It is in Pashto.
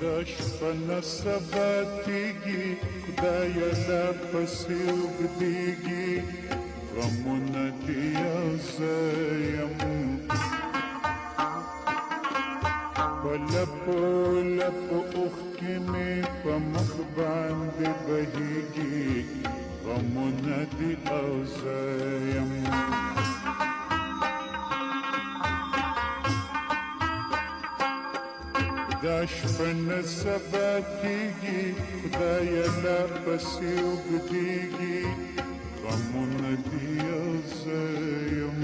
دا شپه نه سبا کېږي خدایه لا پسې اوږدېږي غمونه دې یو زه یم په لپو لپو اوښکې مې په مخ باندې بهېږي غمونه دې او زه یم دا شپه نه سبا کېږي خدایه لا پسې اوږدېږي غمونه دې او زه یم